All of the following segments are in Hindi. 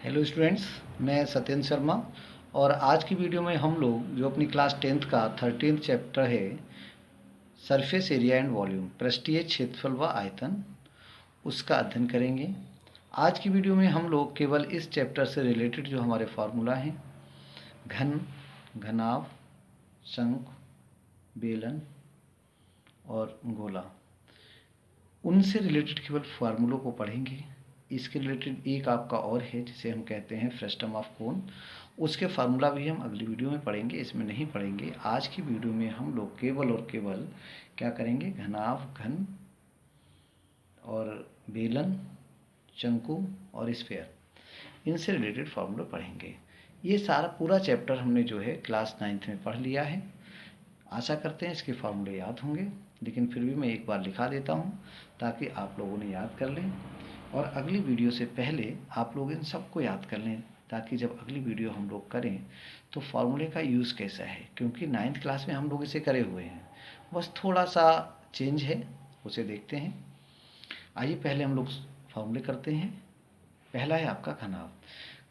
हेलो स्टूडेंट्स, मैं सत्येंद्र शर्मा। और आज की वीडियो में हम लोग जो अपनी क्लास 10th का 13th चैप्टर है, सरफेस एरिया एंड वॉल्यूम, पृष्ठीय क्षेत्रफल व आयतन, उसका अध्ययन करेंगे। आज की वीडियो में हम लोग केवल इस चैप्टर से रिलेटेड जो हमारे फार्मूला हैं, घन, घनाभ, शंकु, बेलन और गोला, उनसे रिलेटेड केवल फार्मूलों को पढ़ेंगे। इसके रिलेटेड एक आपका और है जिसे हम कहते हैं फ्रस्टम ऑफ कोन, उसके फार्मूला भी हम अगली वीडियो में पढ़ेंगे, इसमें नहीं पढ़ेंगे। आज की वीडियो में हम लोग केवल और केवल क्या करेंगे, घनाभ, घन और बेलन, शंकु और स्फीयर, इनसे रिलेटेड फार्मूला पढ़ेंगे। ये सारा पूरा चैप्टर हमने जो है क्लास 9th में पढ़ लिया है। आशा करते हैं इसके फार्मूले याद होंगे, लेकिन फिर भी मैं एक बार लिखा देता हूँ ताकि आप लोगों ने याद कर लें, और अगली वीडियो से पहले आप लोग इन सबको याद कर लें ताकि जब अगली वीडियो हम लोग करें तो फार्मूले का यूज़ कैसा है, क्योंकि 9th क्लास में हम लोग इसे करे हुए हैं, बस थोड़ा सा चेंज है, उसे देखते हैं। आइए पहले हम लोग फार्मूले करते हैं। पहला है आपका घनाभ।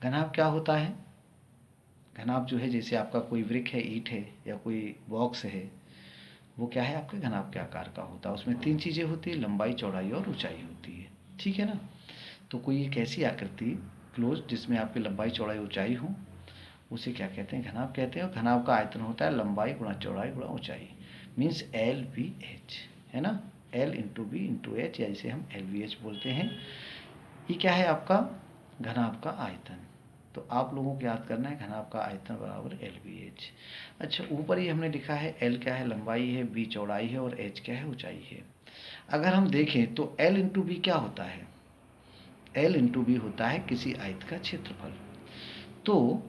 घनाभ क्या होता है? घनाभ जो है, जैसे आपका कोई वृक्ष है, ईंट है या कोई बॉक्स है, वो क्या है, आपके घनाभ के आकार का होता है। उसमें 3 चीज़ें होती है, लंबाई, चौड़ाई और ऊंचाई होती है, ठीक है ना। तो कोई एक ऐसी आकृति क्लोज जिसमें आपकी लंबाई, चौड़ाई, ऊंचाई हो, उसे क्या कहते हैं, घनाभ कहते हैं। और घनाभ का आयतन होता है लंबाई गुणा चौड़ाई गुणा ऊंचाई, मीन्स LBH, है ना, L into B into H, या इसे हम LBH बोलते हैं। ये क्या है आपका घनाभ का आयतन। तो आप लोगों को याद करना है घनाभ का आयतन बराबर LBH। अच्छा, ऊपर ही हमने लिखा है L क्या है, लंबाई है, B चौड़ाई है और H क्या है, ऊंचाई है। अगर हम देखें तो L इंटू बी क्या होता है, L इंटू बी होता है किसी आयत का क्षेत्रफल। तो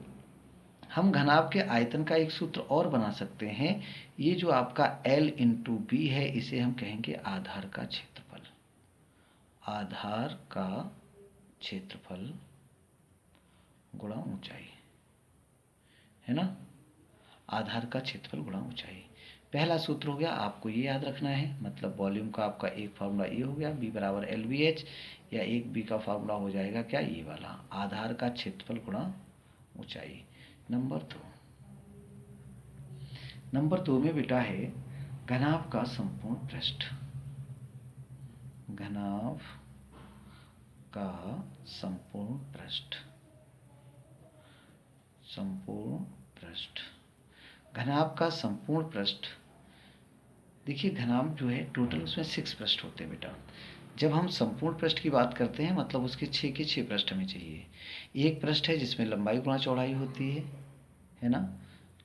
हम घनाभ के आयतन का एक सूत्र और बना सकते हैं। ये जो आपका L इंटू बी है, इसे हम कहेंगे आधार का क्षेत्रफल। आधार का क्षेत्रफल गुणा ऊंचाई, है ना, आधार का क्षेत्रफल गुणा ऊंचाई। पहला सूत्र हो गया, आपको ये याद रखना है। मतलब वॉल्यूम का आपका एक फार्मूला ये हो गया, B बराबर LBH, या एक B का फार्मूला हो जाएगा क्या, ये वाला, आधार का क्षेत्रफल गुणा ऊंचाई। नंबर 2 में बेटा है घनाभ का संपूर्ण पृष्ठ। घनाभ का संपूर्ण पृष्ठ, घनाभ का संपूर्ण पृष्ठ। देखिए घनाभ जो है टोटल उसमें 6 पृष्ठ होते हैं बेटा। जब हम संपूर्ण पृष्ठ की बात करते हैं मतलब उसके 6 के 6 पृष्ठ हमें चाहिए। एक पृष्ठ है जिसमें लंबाई गुणा चौड़ाई होती है ना।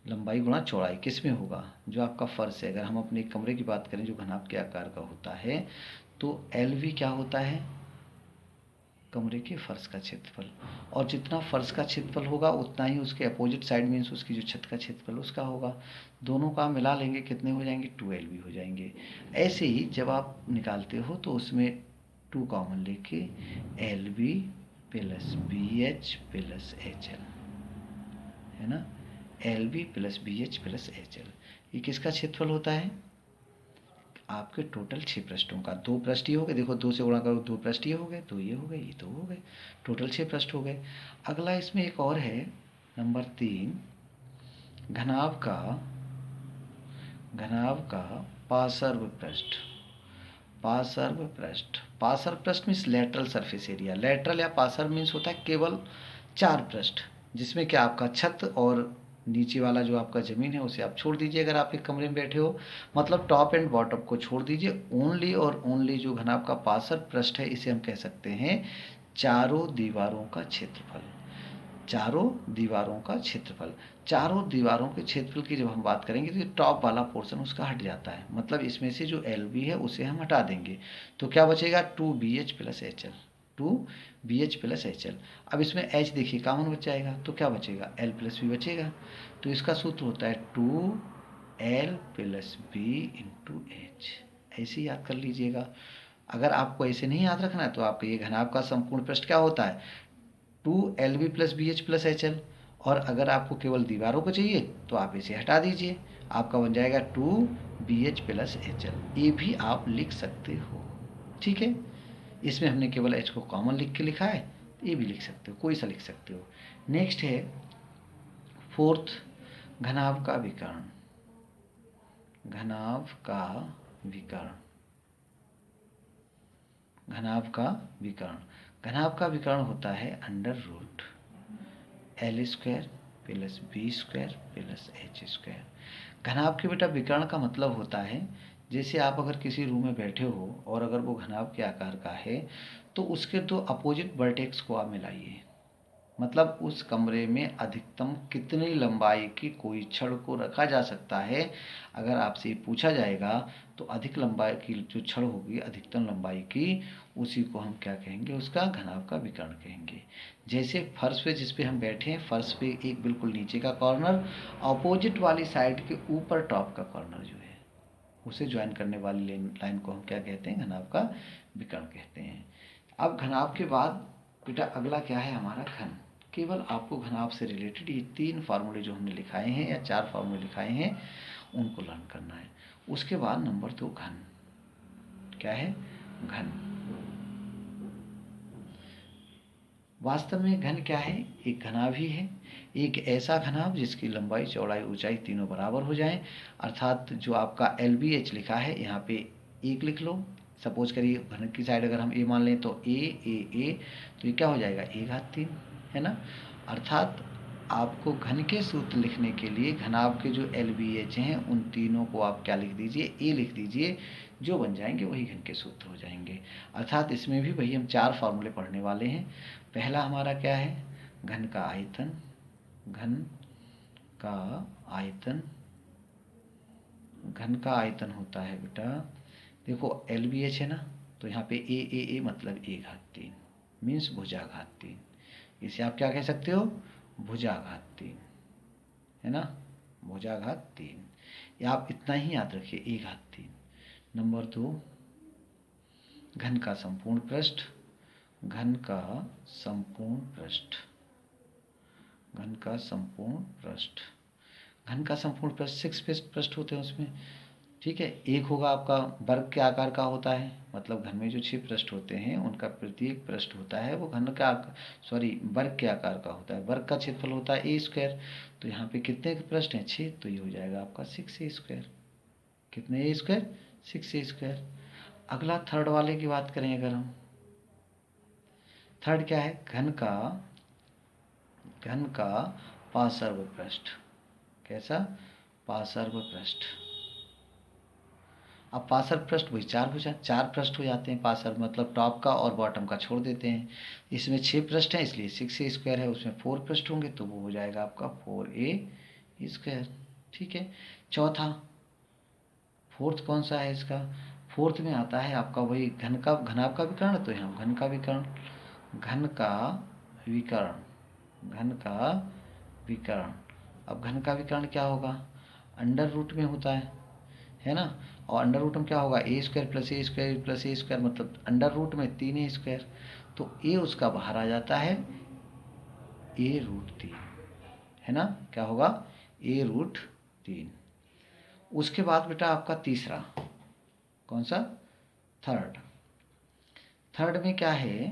लंबाई गुणा चौड़ाई किस में होगा, जो आपका फर्श है। अगर हम अपने कमरे की बात करें जो घनाभ के आकार का होता है, तो LV क्या होता है, कमरे के फर्श का क्षेत्रफल। और जितना फर्श का क्षेत्रफल होगा उतना ही उसके अपोजिट साइड मीन्स उसकी जो छत का क्षेत्रफल उसका होगा। दोनों का मिला लेंगे कितने हो जाएंगे, 2LB हो जाएंगे। ऐसे ही जब आप निकालते हो तो उसमें 2 कॉमन लेके LB plus BH plus HL, है ना, LB plus BH plus HL, ये किसका क्षेत्रफल होता है, आपके टोटल 6 पृष्ठों का। 2 पृष्ठ ही हो गए, देखो 2 से गुणा करो, 2 पृष्ठ ही हो गए, तो ये हो गए, ये तो हो गए, टोटल 6 पृष्ठ हो गए। अगला इसमें एक और है, नंबर 3, घनाभ का पार्श्व पृष्ठ। पार्श्व पृष्ठ means lateral surface area. Lateral या पार्श्व मीन्स होता है केवल 4 पृष्ठ, जिसमें क्या आपका छत और नीचे वाला जो आपका ज़मीन है उसे आप छोड़ दीजिए अगर आप एक कमरे में बैठे हो, मतलब टॉप एंड बॉटम को छोड़ दीजिए। ओनली और ओनली जो घनाभ का पार्श्व पृष्ठ है इसे हम कह सकते हैं चारों दीवारों का क्षेत्रफल। चारों दीवारों के क्षेत्रफल की जब हम बात करेंगे तो टॉप वाला पोर्शन उसका हट जाता है, मतलब इसमें से जो LB है उसे हम हटा देंगे, तो क्या बचेगा, 2BH plus HL, 2BH plus HL। अब इसमें H देखिए कॉमन बच जाएगा, तो क्या बचेगा, L प्लस B बचेगा। तो इसका सूत्र होता है 2L plus B into H। ऐसे याद कर लीजिएगा। अगर आपको ऐसे नहीं याद रखना है तो आपका ये घनाभ का संपूर्ण पृष्ठ क्या होता है, 2LB plus BH plus HL। और अगर आपको केवल दीवारों को चाहिए तो आप इसे हटा दीजिए, आपका बन जाएगा 2BH प्लस HL। ये भी आप लिख सकते हो, ठीक है। इसमें हमने केवल H को कॉमन लिख के लिखा है ये भी लिख सकते हो, कोई सा लिख सकते हो। नेक्स्ट है फोर्थ, घनाभ का विकर्ण। घनाभ का विकर्ण, घनाभ का विकर्ण। घनाभ का विकर्ण होता है under root L square plus B square plus H square. घनाभ के बेटा विकर्ण का मतलब होता है, जैसे आप अगर किसी रूम में बैठे हो और अगर वो घनाभ के आकार का है तो उसके दो अपोजिट वर्टेक्स को आप मिलाइए। मतलब उस कमरे में अधिकतम कितनी लंबाई की कोई छड़ को रखा जा सकता है। अगर आपसे पूछा जाएगा तो अधिक लंबाई की जो छड़ होगी, अधिकतम लंबाई की, उसी को हम क्या कहेंगे, उसका घनाभ का विकर्ण कहेंगे। जैसे फर्श पे जिस पे हम बैठे हैं, फर्श पे एक बिल्कुल नीचे का कॉर्नर, अपोजिट वाली साइड के ऊपर टॉप का कॉर्नर जो है, उसे ज्वाइन करने वाली लाइन को हम क्या कहते हैं, घनाभ का विकर्ण कहते हैं। अब घनाभ के बाद बेटा अगला क्या है हमारा, घन। केवल आपको घनाभ से रिलेटेड ये 3 फार्मूले जो हमने लिखाए हैं या 4 फार्मूले लिखाए हैं उनको लर्न करना है। उसके बाद नंबर 2 घन। क्या है, घन। वास्तव में घन क्या है, एक घनाभ ही है। एक ऐसा घनाभ जिसकी लंबाई चौड़ाई ऊंचाई तीनों बराबर हो जाए, अर्थात जो आपका LBH लिखा है यहाँ पे 1 लिख लो। सपोज करिए घन की साइड अगर हम ए मान लें तो ए, तो ये क्या हो जाएगा, a घात 3, है ना। अर्थात आपको घन के सूत्र लिखने के लिए घनाभ के जो LBH हैं उन तीनों को आप क्या लिख दीजिए, a लिख दीजिए। जो बन जाएंगे वही घन के सूत्र हो जाएंगे। अर्थात इसमें भी वही हम 4 फार्मूले पढ़ने वाले हैं। पहला हमारा क्या है, घन का आयतन। घन का आयतन, घन का आयतन होता है बेटा, देखो LBH है ना, तो यहाँ पे ए मतलब a घात 3 मीन्स भुजाघात 3। इसे आप क्या कह सकते हो, भुजाघात 3, है ना, भुजाघात 3। या आप इतना ही याद रखिए, a घात 3। नंबर 2, घन का संपूर्ण पृष्ठ। घन का संपूर्ण पृष्ठ, घन का संपूर्ण पृष्ठ। घन का संपूर्ण पृष्ठ 6 पृष्ठ होते हैं उसमें, ठीक है। एक होगा आपका वर्ग के आकार का होता है, मतलब घन में जो 6 पृष्ठ होते हैं उनका प्रत्येक पृष्ठ होता है वो घन का वर्ग के आकार का होता है। वर्ग का क्षेत्रफल होता है a²। तो यहाँ पे कितने पृष्ठ हैं, 6, तो ये हो जाएगा आपका 6a²। कितने a², 6a²। अगला थर्ड वाले की बात करें अगर हम, थर्ड क्या है, घन का पार्श्व पृष्ठ। कैसा, पार्श्व पृष्ठ। अब पार्श्व पृष्ठ वही 4 पृष्ठ हो जाते हैं। पार्श्व मतलब टॉप का और बॉटम का छोड़ देते हैं। इसमें 6 पृष्ठ हैं इसलिए 6a² है, उसमें 4 पृष्ठ होंगे तो वो हो जाएगा आपका 4a²। ठीक है। चौथा, फोर्थ कौन सा है इसका, फोर्थ में आता है आपका वही घनाभ का विकर्ण। तो यहाँ घन का विकर्ण, घन का विकर्ण, घन का विकर्ण। अब घन का विकर्ण क्या होगा, अंडर रूट में होता है ना। और अंडर रूट में क्या होगा, a² plus a² plus a² मतलब अंडर रूट में 3a²। तो a उसका बाहर आ जाता है, a√3, है ना। क्या होगा, a√3। उसके बाद बेटा आपका तीसरा कौन सा, थर्ड में क्या है,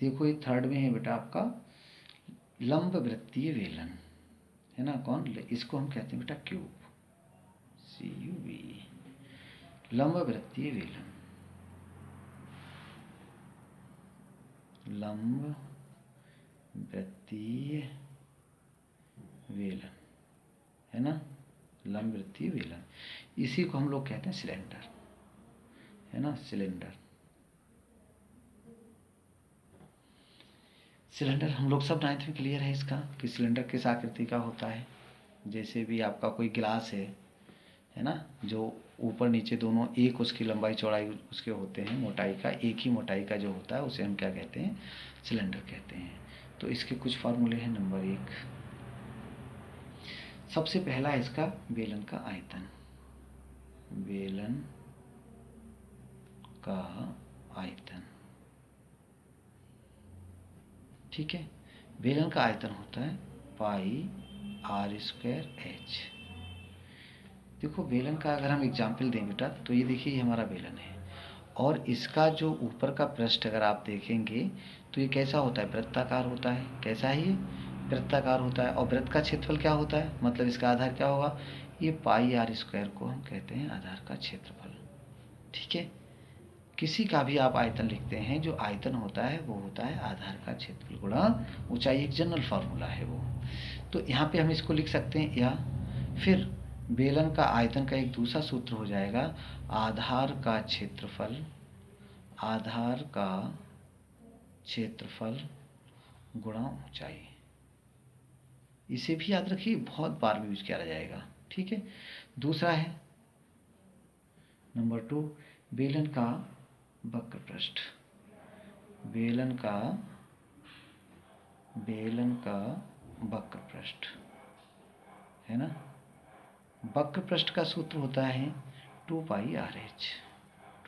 देखो ये थर्ड में है बेटा आपका लंब वृत्तीय वेलन, है ना। कौन, इसको हम कहते हैं बेटा क्यूब, CUB, लंब वृत्तीय वेलन। लंब वृत्तीय वेलन, है ना, लंब वृत्तीय वेलन। इसी को हम लोग कहते हैं सिलेंडर, है ना, सिलेंडर। सिलेंडर हम लोग सब 9th में क्लियर है इसका कि सिलेंडर किस आकृति का होता है। जैसे भी आपका कोई गिलास है ना, जो ऊपर नीचे दोनों एक उसकी लंबाई चौड़ाई उसके होते हैं, मोटाई का एक ही मोटाई का जो होता है उसे हम क्या कहते हैं, सिलेंडर कहते हैं। तो इसके कुछ फार्मूले हैं। नंबर 1, सबसे पहला है इसका बेलन का आयतन। बेलन का आयतन, ठीक है। बेलन का आयतन होता है πr²h। देखो बेलन का अगर हम एग्जाम्पल दें बेटा, तो ये देखिए ये हमारा बेलन है और इसका जो ऊपर का पृष्ठ अगर आप देखेंगे तो ये कैसा होता है, वृत्ताकार होता है। कैसा है ये, वृत्ताकार होता है। और वृत्त का क्षेत्रफल क्या होता है, मतलब इसका आधार क्या होगा, ये पाई आर स्क्वायर को हम कहते हैं आधार का क्षेत्रफल। ठीक है, किसी का भी आप आयतन लिखते हैं, जो आयतन होता है वो होता है आधार का क्षेत्रफल गुणा ऊंचाई, एक जनरल फार्मूला है वो। तो यहाँ पे हम इसको लिख सकते हैं, या फिर बेलन का आयतन का एक दूसरा सूत्र हो जाएगा आधार का क्षेत्रफल, आधार का क्षेत्रफल गुणा ऊंचाई। इसे भी याद रखिए, बहुत बार में यूज किया जाएगा। ठीक है, दूसरा है नंबर 2, बेलन का वक्र पृष्ठ। बेलन का वक्र पृष्ठ है ना। वक्र पृष्ठ का सूत्र होता है 2 pi R H,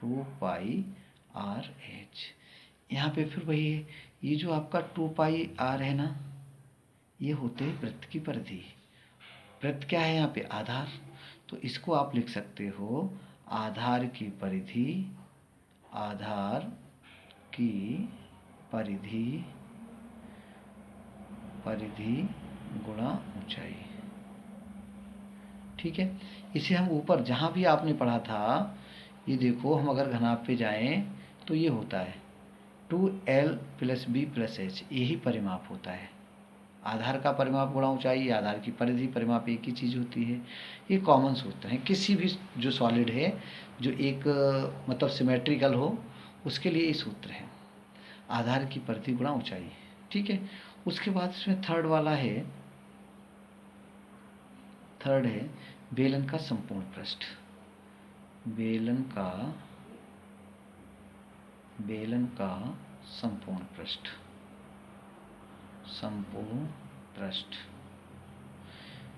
2 pi R H. यहाँ पे फिर वही है, ये जो आपका 2 पाई आर है ना, ये होते हैं वृत्त की परिधि। वृत्त क्या है यहाँ पे, आधार। तो इसको आप लिख सकते हो आधार की परिधि, आधार की परिधि गुणा ऊंचाई। ठीक है, इसे हम ऊपर जहाँ भी आपने पढ़ा था, ये देखो, हम अगर घनाभ पे जाएं तो ये होता है 2l + b + h, यही परिमाप होता है। आधार का परिमाप गुणा ऊंचाई, आधार की परिधि, परिमाप एक ही चीज़ होती है। ये कॉमन सूत्र है, किसी भी जो सॉलिड है, जो एक मतलब सिमेट्रिकल हो, उसके लिए ये सूत्र है, आधार की परिधि गुणा ऊंचाई। ठीक है, उसके बाद इसमें थर्ड है बेलन का संपूर्ण पृष्ठ। बेलन का संपूर्ण पृष्ठ।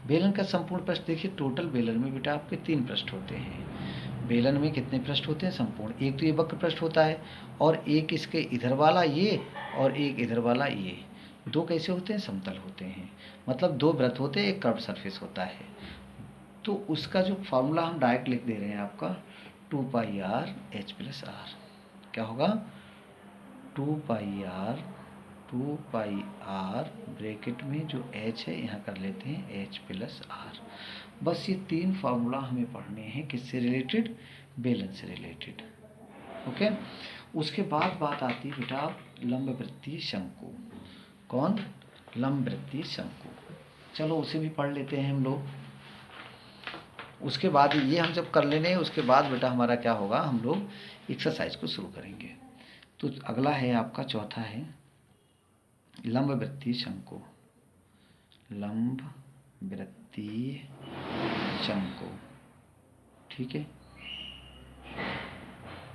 बेलन का संपूर्ण पृष्ठ देखिए, टोटल बेलन में बेटा आपके 3 पृष्ठ होते हैं। बेलन में कितने पृष्ठ होते हैं, संपूर्ण। एक तो ये वक्र पृष्ठ होता है, और एक इसके इधर वाला ये, और एक इधर वाला ये। 2 कैसे होते हैं, समतल होते हैं। मतलब 2 वृत्त होते हैं, एक कर्व सरफेस होता है। तो उसका जो फॉर्मूला हम डायरेक्ट लिख दे रहे हैं आपका 2 पाई आर एच + आर। क्या होगा, 2 पाई आर ब्रैकेट में जो h है यहाँ कर लेते हैं h + आर। बस ये 3 फार्मूला हमें पढ़ने हैं, किससे रिलेटेड, बेलन से रिलेटेड। ओके, उसके बाद बात आती है बेटा लंबवृत्तीय शंकु। कौन, लंबवृत्तीय शंकु। चलो उसे भी पढ़ लेते हैं हम लोग। उसके बाद ये हम जब कर लेने, उसके बाद बेटा हमारा क्या होगा, हम लोग एक्सरसाइज को शुरू करेंगे। तो अगला है आपका, चौथा है लंबवृत्तीय शंकु। लंबवृत्तीय शंकु, ठीक है,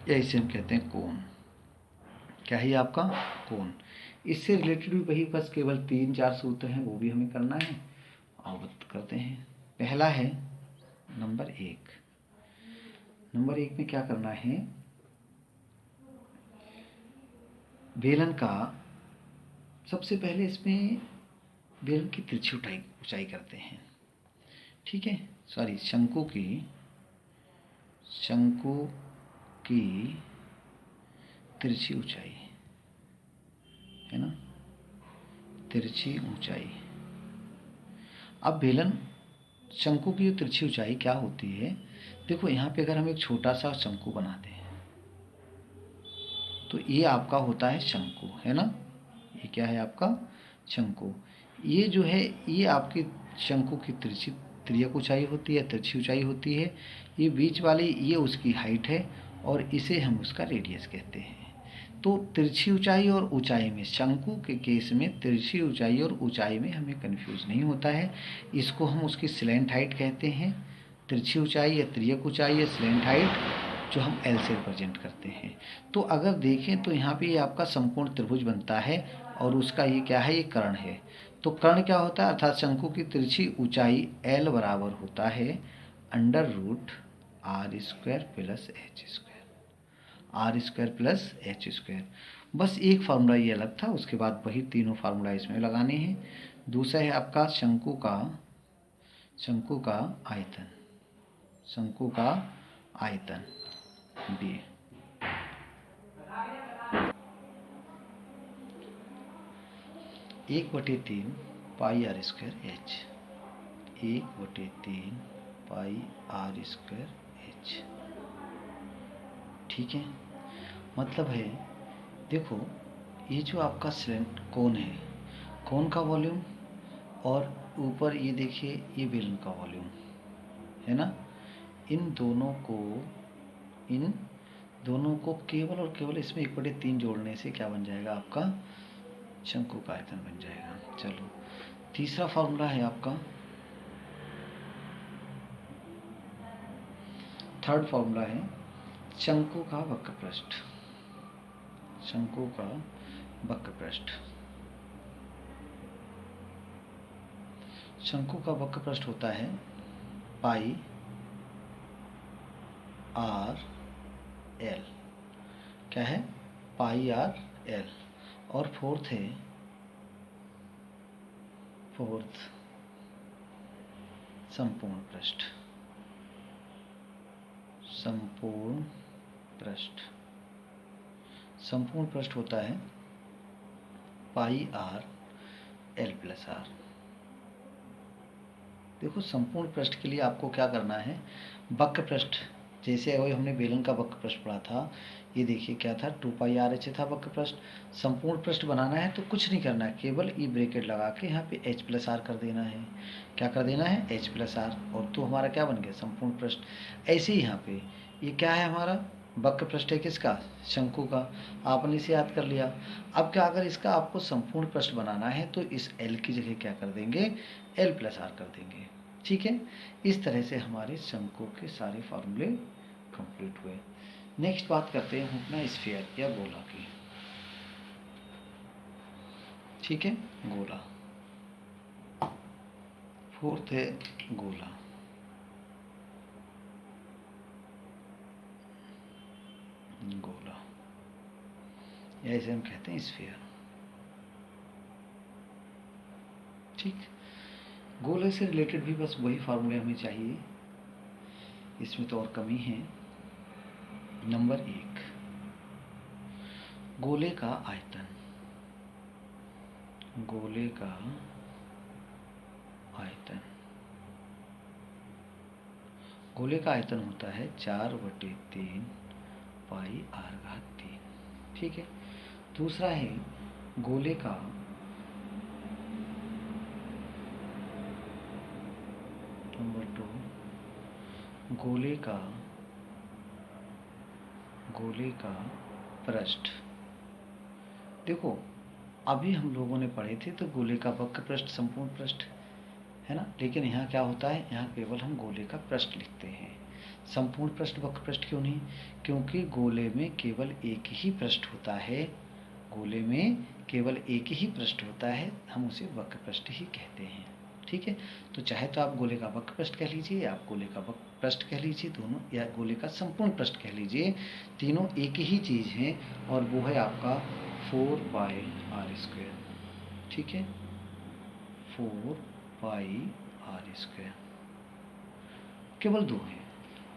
या इसे हम कहते हैं कोण। क्या है आपका, कोण। इससे रिलेटेड भी वही बस केवल 3-4 सूत्र हैं, वो भी हमें करना है। अवगत करते हैं। पहला है नंबर 1। नंबर 1 में क्या करना है, बेलन का सबसे पहले इसमें बेलन की तिरछी ऊंचाई करते हैं। ठीक है, सॉरी, शंकु की तिरछी ऊंचाई है ना, तिरछी ऊंचाई। अब बेलन शंकु की जो तिरछी ऊंचाई क्या होती है, देखो यहाँ पे अगर हम एक छोटा सा शंकु बनाते हैं तो ये आपका होता है शंकु, है ना। ये क्या है आपका, शंकु। ये जो है, ये आपकी शंकु की तिर्यक ऊंचाई होती है, तिरछी ऊंचाई होती है। ये बीच वाली, ये उसकी हाइट है, और इसे हम उसका रेडियस कहते हैं। तो तिरछी ऊंचाई और ऊंचाई में, शंकु के केस में तिरछी ऊंचाई और ऊंचाई में हमें कन्फ्यूज नहीं होता है। इसको हम उसकी स्लैंट हाइट कहते हैं। तिरछी ऊंचाई या तिर्यक ऊंचाई या स्लैंट हाइट, जो हम एल से रिप्रेजेंट करते हैं। तो अगर देखें तो यहाँ पे ये आपका संपूर्ण त्रिभुज बनता है, और उसका ये क्या है, ये कर्ण है। तो कर्ण क्या होता है, अर्थात शंकु की तिरछी ऊंचाई एल बराबर होता है √r² + h²। बस एक फार्मूला ये अलग था, उसके बाद वही तीनों फार्मूला इसमें लगाने हैं। दूसरा है आपका शंकु का आयतन, B। 1/3 pi R square H, 1/3 pi R square H. ठीक है, मतलब है, देखो ये जो आपका कोन है, कोन का वॉल्यूम, और ऊपर ये देखिए ये बेलन का वॉल्यूम है ना, इन दोनों को केवल और केवल इसमें 1/3 जोड़ने से क्या बन जाएगा, आपका शंकु का आयतन बन जाएगा। चलो तीसरा फॉर्मूला है आपका, थर्ड फॉर्मूला है शंकु का वक्र पृष्ठ। शंकु का वक्र पृष्ठ, शंकु का वक्र पृष्ठ होता है पाई आर एल। क्या है, पाई आर एल। और फोर्थ संपूर्ण पृष्ठ। संपूर्ण पृष्ठ होता है पाई आर एल प्लस आर। देखो संपूर्ण पृष्ठ के लिए आपको क्या करना है, वक्र पृष्ठ, जैसे अभी हमने बेलन का वक्र पृष्ठ पढ़ा था, ये देखिए क्या था, 2 पाई आर एच था वक्र पृष्ठ। संपूर्ण पृष्ठ बनाना है तो कुछ नहीं करना है, केवल ई ब्रैकेट लगा के यहाँ पे एच प्लस आर कर देना है। क्या कर देना है, एच प्लस आर, और तो हमारा क्या बन गया, संपूर्ण पृष्ठ। ऐसे ही यहाँ पे ये क्या है, हमारा वक्र पृष्ठ है किसका, शंकु का। आपने इसे याद कर लिया। अब क्या, अगर इसका आपको संपूर्ण पृष्ठ बनाना है तो इस एल की जगह क्या कर देंगे, एल प्लस आर कर देंगे। ठीक है, इस तरह से हमारे शंकु के सारे फॉर्मूले कंप्लीट हुए। नेक्स्ट बात करते हैं हम अपना स्फीयर या गोला की। ठीक है, गोला, फोर्थ है गोला। गोला ऐसे हम कहते हैं स्फीयर। ठीक, गोले से रिलेटेड भी बस वही फार्मूले हमें चाहिए, इसमें तो और कमी है। नंबर 1, गोले का आयतन। गोले का आयतन, गोले का आयतन होता है 4/3 पाई आर घात 3। ठीक है, दूसरा है गोले का नंबर 2, गोले का पृष्ठ। देखो अभी हम लोगों ने पढ़े थे तो गोले का वक्र पृष्ठ संपूर्ण पृष्ठ है ना, लेकिन यहाँ क्या होता है, यहाँ केवल हम गोले का पृष्ठ लिखते हैं। संपूर्ण पृष्ठ वक्र पृष्ठ क्यों नहीं, क्योंकि गोले में केवल एक ही पृष्ठ होता है। गोले में केवल एक ही पृष्ठ होता है, हम उसे वक्र पृष्ठ ही कहते हैं। ठीक है, तो चाहे तो आप गोले का वक्र पृष्ठ कह लीजिए, या आप गोले का वक्र पृष्ठ कह लीजिए, दोनों, या गोले का संपूर्ण पृष्ठ कह लीजिए, तीनों एक ही चीज़ है, और वो है आपका 4 पाई आर स्क्वायर। ठीक है, 4 पाई आर स्क्वायर, केवल 2 है।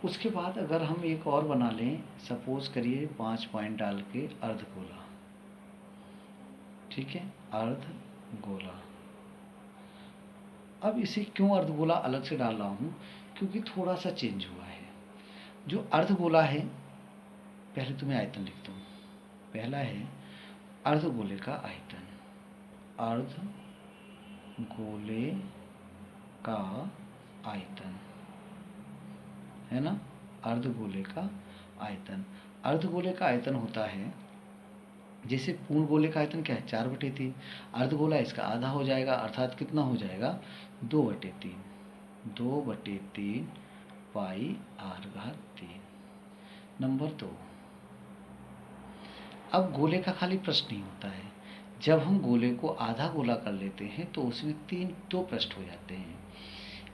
उसके बाद अगर हम एक और बना लें, सपोज करिए 5 पॉइंट डाल के अर्धगोला। ठीक है, अर्धगोला। अब इसे क्यों अर्धगोला अलग से डाल रहा हूँ, क्योंकि थोड़ा सा चेंज हुआ है। जो अर्धगोला है, पहले तो मैं आयतन लिखता हूँ। पहला है अर्धगोले का आयतन, अर्धगोले का आयतन है ना, अर्धगोले का आयतन। अर्धगोले का आयतन होता है, जैसे पूर्ण गोले का आयतन क्या है, 4/3, अर्धगोला इसका आधा हो जाएगा, अर्थात कितना हो जाएगा, 2/3, 2/3 पाई आर घात 3। नंबर 2, अब गोले का खाली पृष्ठ नहीं होता है, जब हम गोले को आधा गोला कर लेते हैं तो उसमें 2 पृष्ठ हो जाते हैं।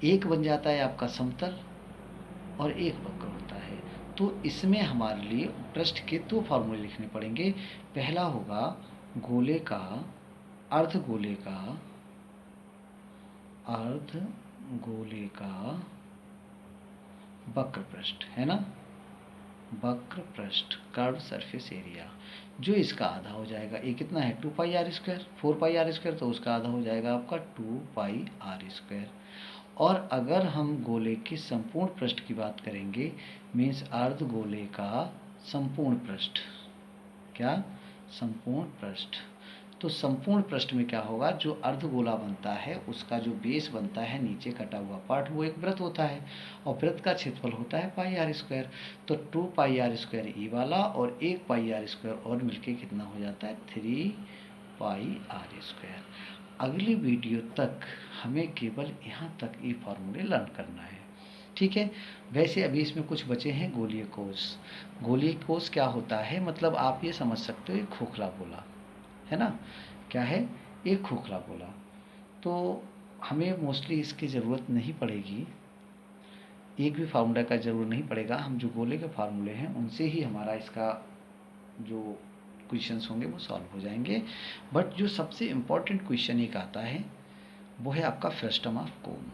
एक बन जाता है आपका समतल और एक वक्र होता है। तो इसमें हमारे लिए पृष्ठ के 2 फॉर्मूले लिखने पड़ेंगे। पहला होगा गोले का अर्धगोले का वक्र पृष्ठ है ना, वक्र पृष्ठ, कर्व सरफेस एरिया, जो इसका आधा हो जाएगा, ये कितना है 2 pi R square, 4 pi R square, तो उसका आधा हो जाएगा आपका 2 पाई आर स्क्वायर। और अगर हम गोले के संपूर्ण पृष्ठ की बात करेंगे, मीन्स अर्ध गोले का संपूर्ण पृष्ठ, क्या संपूर्ण पृष्ठ, तो संपूर्ण पृष्ठ में क्या होगा, जो अर्धगोला बनता है उसका जो बेस बनता है नीचे कटा हुआ पार्ट, वो एक वृत्त होता है और वृत्त का क्षेत्रफल होता है पाई आर स्क्वायर। तो 2 पाई आर स्क्वायर ई वाला और 1 पाई आर स्क्वायर और मिलके कितना हो जाता है 3 पाई आर स्क्वायर। अगली वीडियो तक हमें केवल यहाँ तक ये फार्मूले लर्न करना है, ठीक है। वैसे अभी इसमें कुछ बचे हैं गोलीय कोष। गोलीय कोष क्या होता है, मतलब आप ये समझ सकते हो एक खोखला गोला है ना, क्या है एक खोखला गोला। तो हमें मोस्टली इसकी ज़रूरत नहीं पड़ेगी, एक भी फार्मूला का ज़रूर नहीं पड़ेगा, हम जो गोले के फार्मूले हैं उनसे ही हमारा इसका जो क्वेश्चंस होंगे वो सॉल्व हो जाएंगे। बट जो सबसे इम्पॉर्टेंट क्वेश्चन एक आता है वो है आपका फ्रस्टम ऑफ कोन।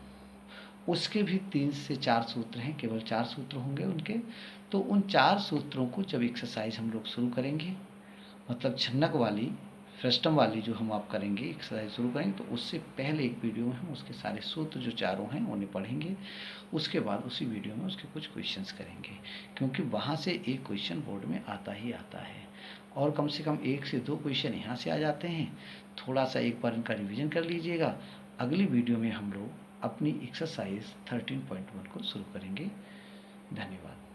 उसके भी 3 से 4 सूत्र हैं, केवल 4 सूत्र होंगे उनके। तो उन 4 सूत्रों को जब एक्सरसाइज हम लोग शुरू करेंगे, मतलब छन्नक वाली फ्रस्टम वाली जो हम आप करेंगे एक्सरसाइज शुरू करेंगे, तो उससे पहले एक वीडियो में हम उसके सारे सूत्र जो चारों हैं उन्हें पढ़ेंगे। उसके बाद उसी वीडियो में उसके कुछ क्वेश्चंस करेंगे, क्योंकि वहाँ से एक क्वेश्चन बोर्ड में आता ही आता है और कम से कम 1 से 2 क्वेश्चन यहाँ से आ जाते हैं। थोड़ा सा एक बार इनका रिविज़न कर लीजिएगा। अगली वीडियो में हम लोग अपनी एक्सरसाइज 13.1 को शुरू करेंगे। धन्यवाद।